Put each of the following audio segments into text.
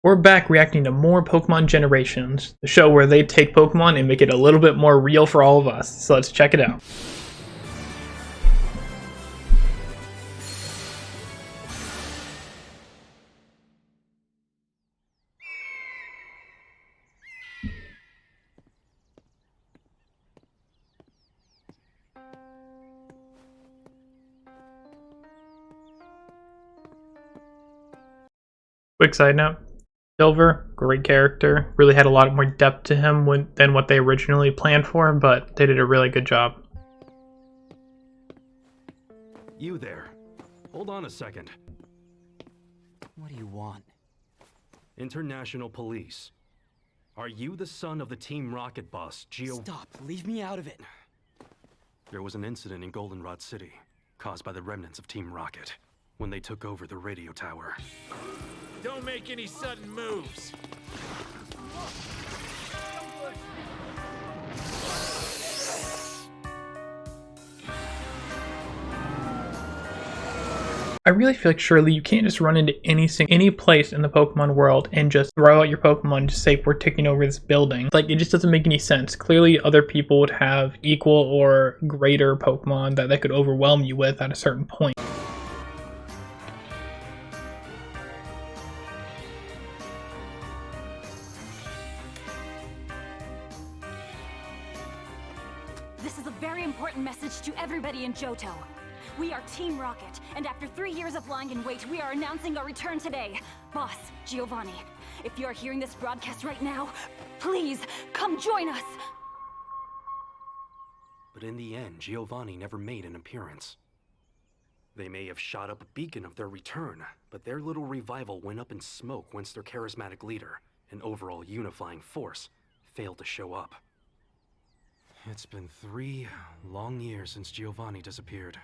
We're back reacting to more Pokemon Generations, the show where they take Pokemon and make it a little bit more real for all of us. So let's check it out. Quick side note. Silver, great character, really had a lot more depth to him than what they originally planned for, but they did a really good job. You there. Hold on a second. What do you want? International Police. Are you the son of the Team Rocket boss, Stop! Leave me out of it! There was an incident in Goldenrod City, caused by the remnants of Team Rocket, when they took over the radio tower. Don't make any sudden moves. I really feel like surely you can't just run into any place in the Pokemon world and just throw out your Pokemon and just say we're taking over this building. Like, it just doesn't make any sense. Clearly other people would have equal or greater Pokemon that they could overwhelm you with at a certain point. This is a very important message to everybody in Johto. We are Team Rocket, and after 3 years of lying in wait, we are announcing our return today. Boss, Giovanni, if you are hearing this broadcast right now, please, come join us! But in the end, Giovanni never made an appearance. They may have shot up a beacon of their return, but their little revival went up in smoke once their charismatic leader, an overall unifying force, failed to show up. It's been 3 long years since Giovanni disappeared.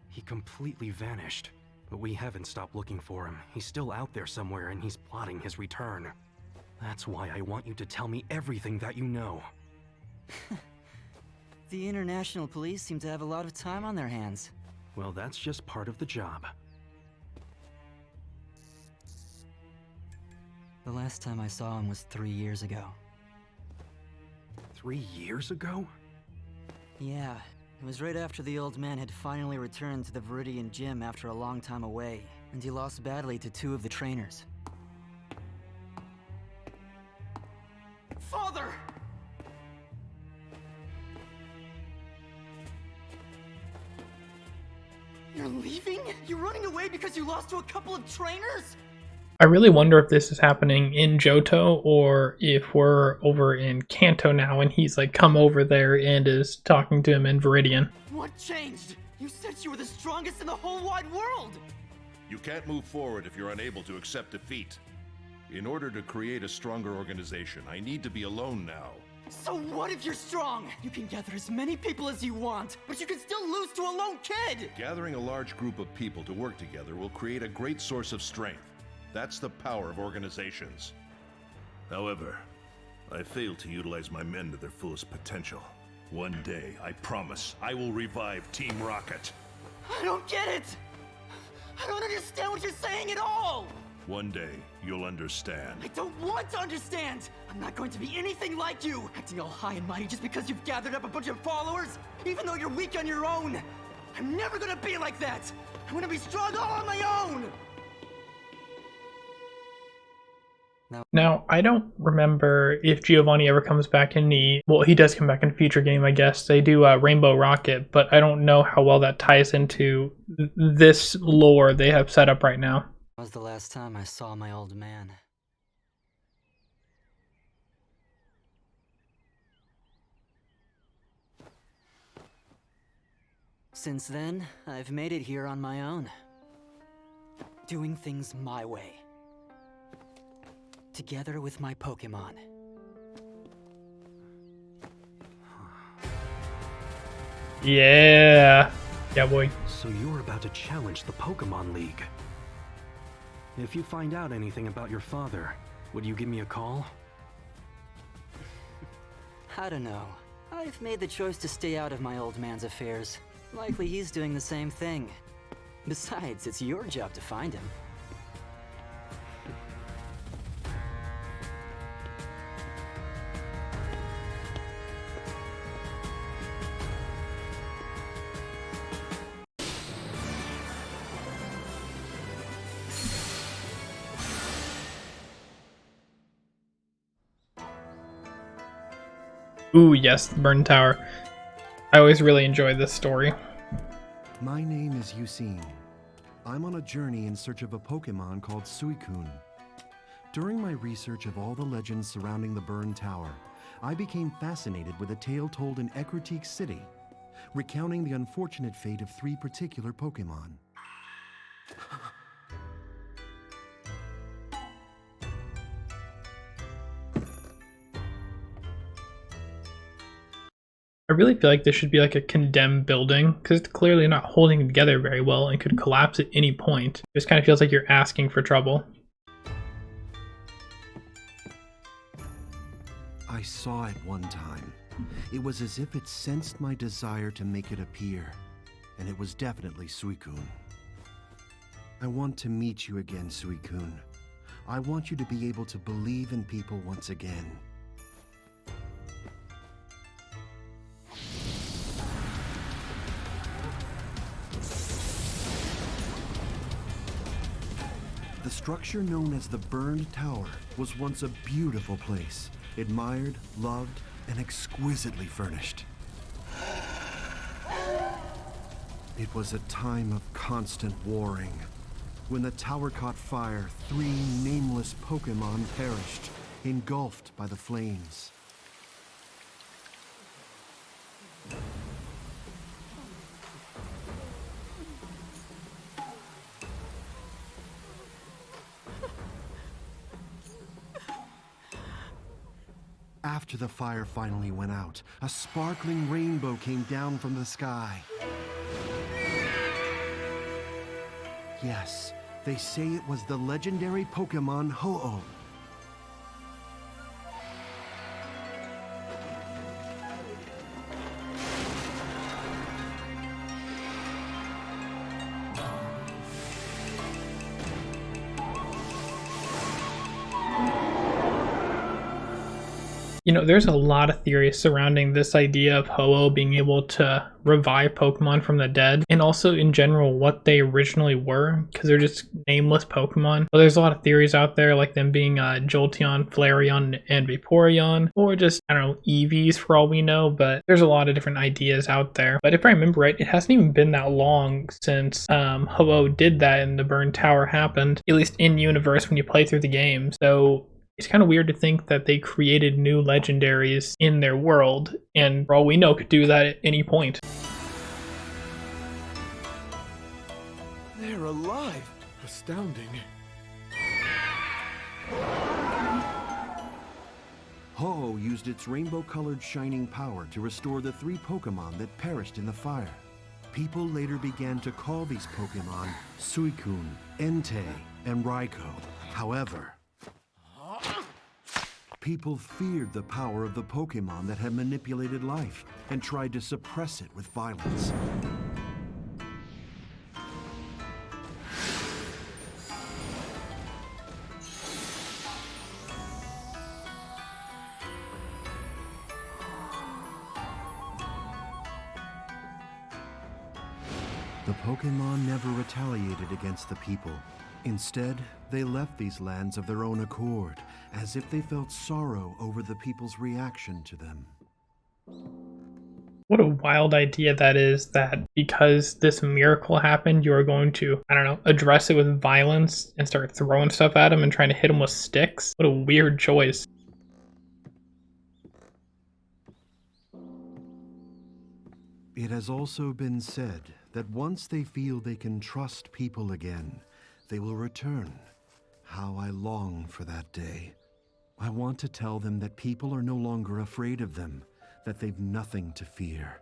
He completely vanished, but we haven't stopped looking for him. He's still out there somewhere and he's plotting his return. That's why I want you to tell me everything that you know. The International Police seem to have a lot of time on their hands. Well, that's just part of the job. The last time I saw him was 3 years ago. 3 years ago? Yeah, it was right after the old man had finally returned to the Viridian Gym after a long time away, and he lost badly to 2 of the trainers. Father! You're leaving? You're running away because you lost to a couple of trainers? I really wonder if this is happening in Johto or if we're over in Kanto now and he's like come over there and is talking to him in Viridian. What changed? You said you were the strongest in the whole wide world! You can't move forward if you're unable to accept defeat. In order to create a stronger organization, I need to be alone now. So what if you're strong? You can gather as many people as you want, but you can still lose to a lone kid! Gathering a large group of people to work together will create a great source of strength. That's the power of organizations. However, I failed to utilize my men to their fullest potential. One day, I promise, I will revive Team Rocket. I don't get it! I don't understand what you're saying at all! One day, you'll understand. I don't want to understand! I'm not going to be anything like you! Acting all high and mighty just because you've gathered up a bunch of followers, even though you're weak on your own! I'm never gonna be like that! I'm gonna be strong all on my own! Now, I don't remember if Giovanni ever comes back in well, he does come back in a future game, I guess. They do Rainbow Rocket, but I don't know how well that ties into this lore they have set up right now. That was the last time I saw my old man. Since then, I've made it here on my own. Doing things my way. Together with my Pokemon. Yeah. Yeah, boy. So you're about to challenge the Pokemon League. If you find out anything about your father, would you give me a call? I don't know. I've made the choice to stay out of my old man's affairs. Likely he's doing the same thing. Besides, it's your job to find him. Ooh, yes, the Burn Tower. I always really enjoyed this story. My name is Yusin. I'm on a journey in search of a Pokemon called Suicune. During my research of all the legends surrounding the Burn Tower, I became fascinated with a tale told in Ecruteak City, recounting the unfortunate fate of 3 particular Pokemon. I really feel like this should be like a condemned building, because it's clearly not holding together very well and could collapse at any point. It just kind of feels like you're asking for trouble. I saw it one time. It was as if it sensed my desire to make it appear, and it was definitely Suicune. I want to meet you again, Suicune. I want you to be able to believe in people once again. The structure known as the Burned Tower was once a beautiful place, admired, loved, and exquisitely furnished. It was a time of constant warring. When the tower caught fire, 3 nameless Pokemon perished, engulfed by the flames. After the fire finally went out, a sparkling rainbow came down from the sky. Yes, they say it was the legendary Pokemon Ho-Oh. You know, there's a lot of theories surrounding this idea of Ho-Oh being able to revive Pokemon from the dead, and also in general what they originally were, because they're just nameless Pokemon. But there's a lot of theories out there, like them being Jolteon, Flareon, and Vaporeon, or just, I don't know, Eevees for all we know, but there's a lot of different ideas out there. But if I remember right, it hasn't even been that long since Ho-Oh did that and the Burn Tower happened, at least in universe when you play through the game. So it's kind of weird to think that they created new legendaries in their world, and for all we know could do that at any point. They're alive. Astounding. Ho-Oh used its rainbow-colored shining power to restore the 3 Pokemon that perished in the fire. People later began to call these Pokemon Suicune, Entei, and Raikou. However, people feared the power of the Pokemon that had manipulated life and tried to suppress it with violence. The Pokemon never retaliated against the people. Instead, they left these lands of their own accord, as if they felt sorrow over the people's reaction to them. What a wild idea that is, that because this miracle happened, you are going to, I don't know, address it with violence and start throwing stuff at them and trying to hit them with sticks. What a weird choice. It has also been said that once they feel they can trust people again, they will return. How I long for that day. I want to tell them that people are no longer afraid of them, that they've nothing to fear.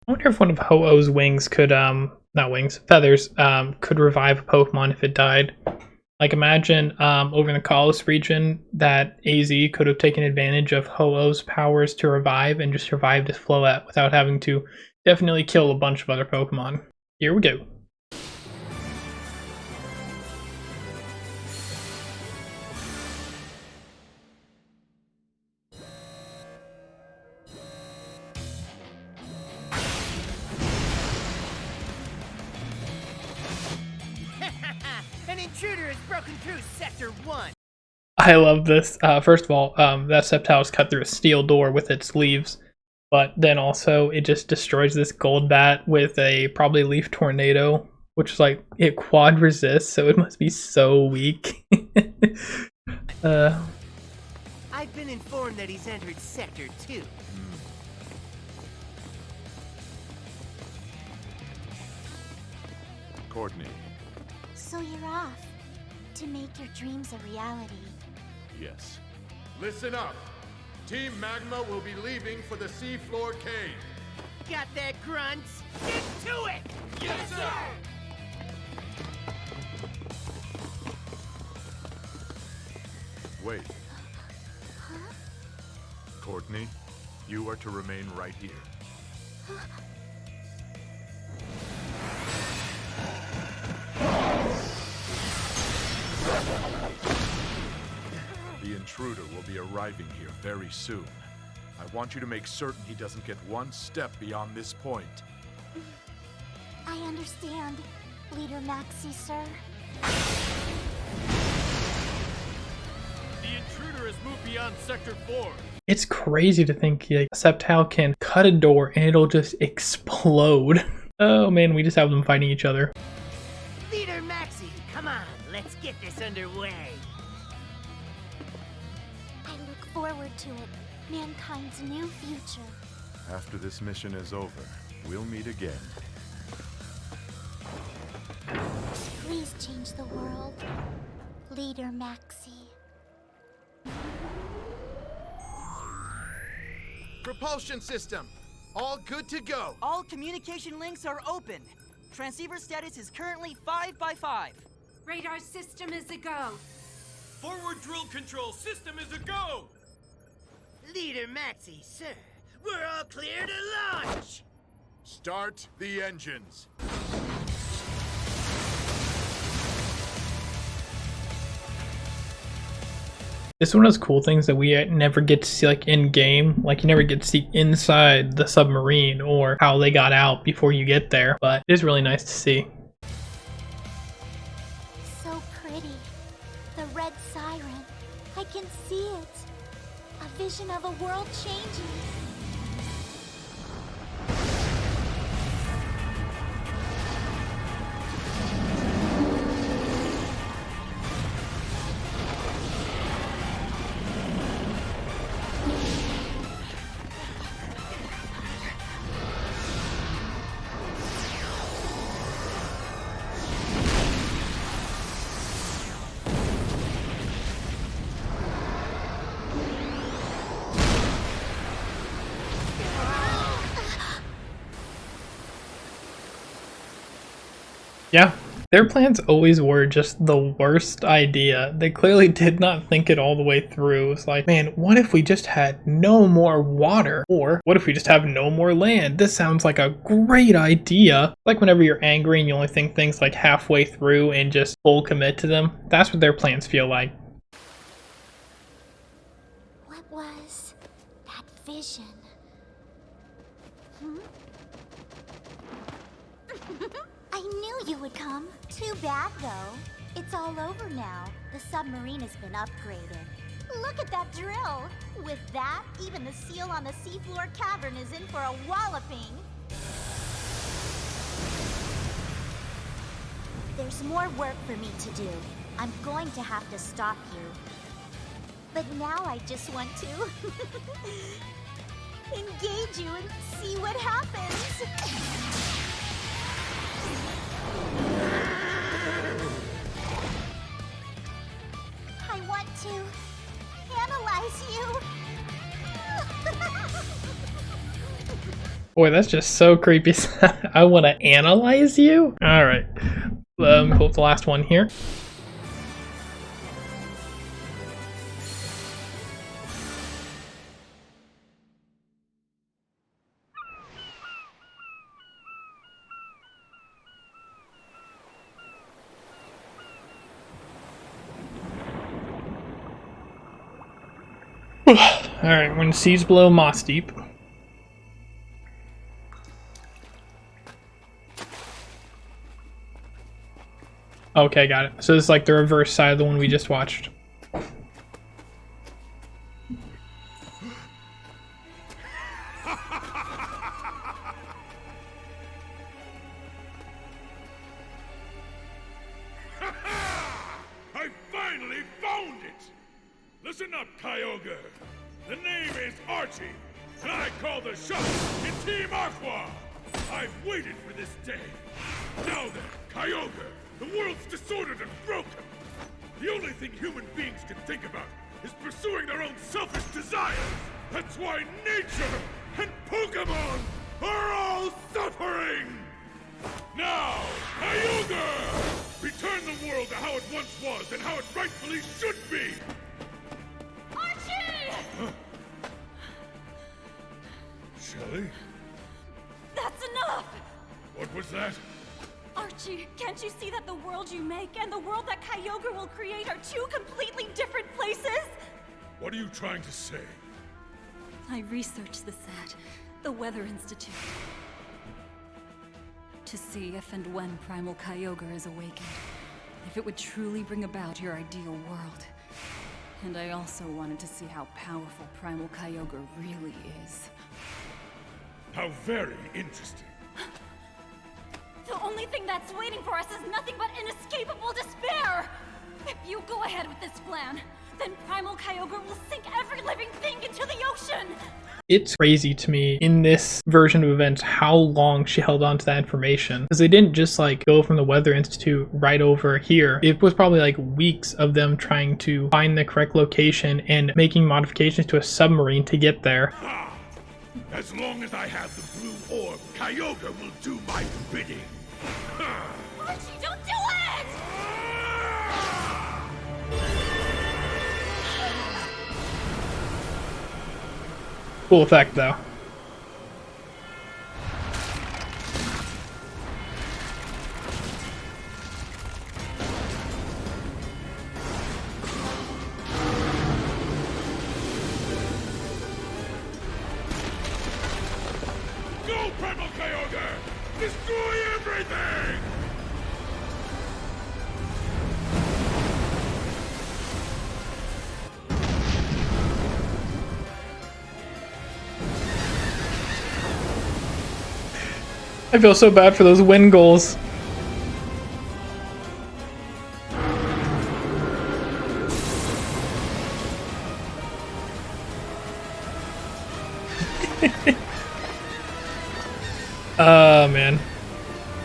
I wonder if one of Ho-Oh's wings could, not wings, feathers, could revive a Pokemon if it died. Like, imagine, over in the Kalos region, that AZ could have taken advantage of Ho-Oh's powers to revive and just survived his Floette without having to definitely kill a bunch of other Pokemon. Here we go. An intruder has broken through Sector 1. I love this. First of all, that Sceptile is cut through a steel door with its leaves, but then also it just destroys this Golbat with a probably Leaf Tornado, which is like, it quad resists, so it must be so weak. I've been informed that he's entered Sector 2. Courtney, So you're off to make your dreams a reality. yes. Listen up! Team Magma will be leaving for the seafloor cave. Got that, grunts? Get to it! Yes, sir! Wait. Courtney, you are to remain right here. The intruder will be arriving here very soon. I want you to make certain he doesn't get one step beyond this point. I understand, Leader Maxi, sir. The intruder has moved beyond Sector 4. It's crazy to think like, Sceptile can cut a door and it'll just explode. Oh man, we just have them fighting each other. Leader Maxi, come on, let's get this underway. I look forward to it. Mankind's new future. After this mission is over, we'll meet again. Please change the world, Leader Maxi. Propulsion system, all good to go. All communication links are open. Transceiver status is currently 5 by 5. Radar system is a go. Forward drill control system is a go. Leader Maxi, sir, we're all clear to launch. Start the engines. This is one of those cool things that we never get to see like in game. Like you never get to see inside the submarine or how they got out before you get there. But it is really nice to see. So pretty. The red siren. I can see it. A vision of a world changing. Yeah, their plans always were just the worst idea. They clearly did not think it all the way through. It's like, man, what if we just had no more water? Or what if we just have no more land? This sounds like a great idea. Like whenever you're angry and you only think things like halfway through and just full commit to them. That's what their plans feel like. What was that vision? I knew you would come. Too bad, though. It's all over now. The submarine has been upgraded. Look at that drill! With that, even the seal on the seafloor cavern is in for a walloping. There's more work for me to do. I'm going to have to stop you. But now I just want to engage you and see what happens. I want to analyze you. Boy, that's just so creepy. I want to analyze you? Alright. Pull up the last one here. Alright, when seas below Moss Deep. Okay, got it. So this is like the reverse side of the one we just watched. I finally found it! Listen up, Kyogre. The name is Archie, and I call the shots in Team Aqua! I've waited for this day. Now then, Kyogre, the world's disordered and broken. The only thing human beings can think about is pursuing their own selfish desires. That's why nature and Pokemon are all suffering! Now, Kyogre! Return the world to how it once was and how it rightfully should be! Archie! Shelly? That's enough! What was that? Archie, can't you see that the world you make and the world that Kyogre will create are two completely different places? What are you trying to say? I researched this at the Weather Institute to see if and when Primal Kyogre is awakened, if it would truly bring about your ideal world. And I also wanted to see how powerful Primal Kyogre really is. How very interesting. The only thing that's waiting for us is nothing but inescapable despair! If you go ahead with this plan, then Primal Kyogre will sink every living thing into the ocean! It's crazy to me in this version of events how long she held on to that information. Because they didn't just like go from the Weather Institute right over here. It was probably like weeks of them trying to find the correct location and making modifications to a submarine to get there. As long as I have the blue orb, Kyogre will do my bidding. Archie, don't do it! Cool effect though. Go, Primal Kyogre! Destroy everything! I feel so bad for those win goals. Oh man.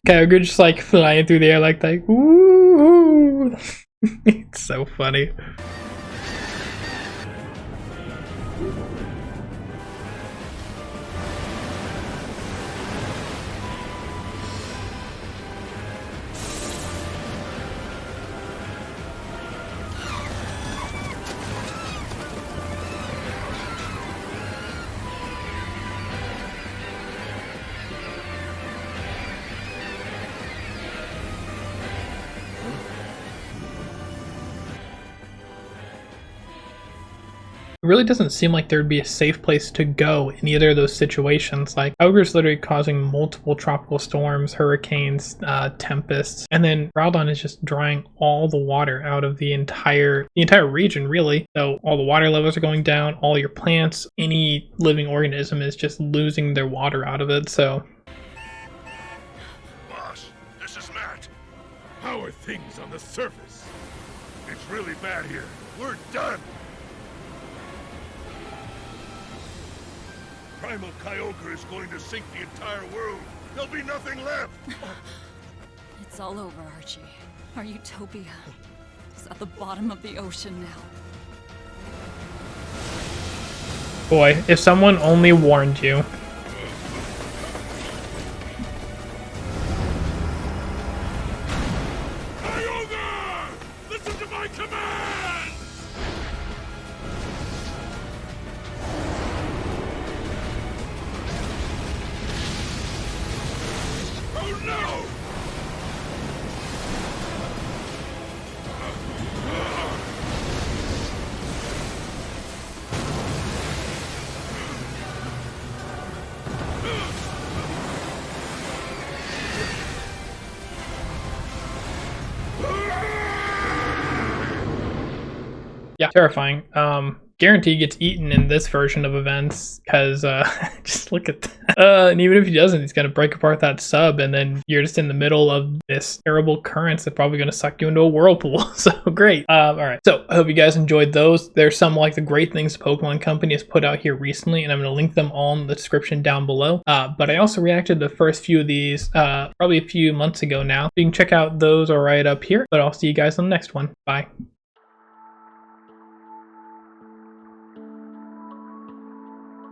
Kyogre just like flying through the air like that. Woo! It's so funny. It really doesn't seem like there'd be a safe place to go in either of those situations. Like, Kyogre's literally causing multiple tropical storms, hurricanes, tempests, and then Groudon is just drying all the water out of the entire region, really. So all the water levels are going down, all your plants, any living organism is just losing their water out of it, so... Boss, this is Matt. How are things on the surface? It's really bad here. We're done. Primal Kyogre is going to sink the entire world. There'll be nothing left. It's all over, Archie. Our utopia is at the bottom of the ocean now. Boy, if someone only warned you. Kyogre! Listen to my command! Oh no! terrifying. Guarantee gets eaten in this version of events because just look at that. And even if he doesn't, he's gonna break apart that sub, and then you're just in the middle of this terrible currents that's probably gonna suck you into a whirlpool. So great. All right. So I hope you guys enjoyed those. There's some like the great things Pokemon Company has put out here recently, and I'm gonna link them all in the description down below. But I also reacted to the first few of these probably a few months ago now. You can check out those right up here. But I'll see you guys on the next one. Bye.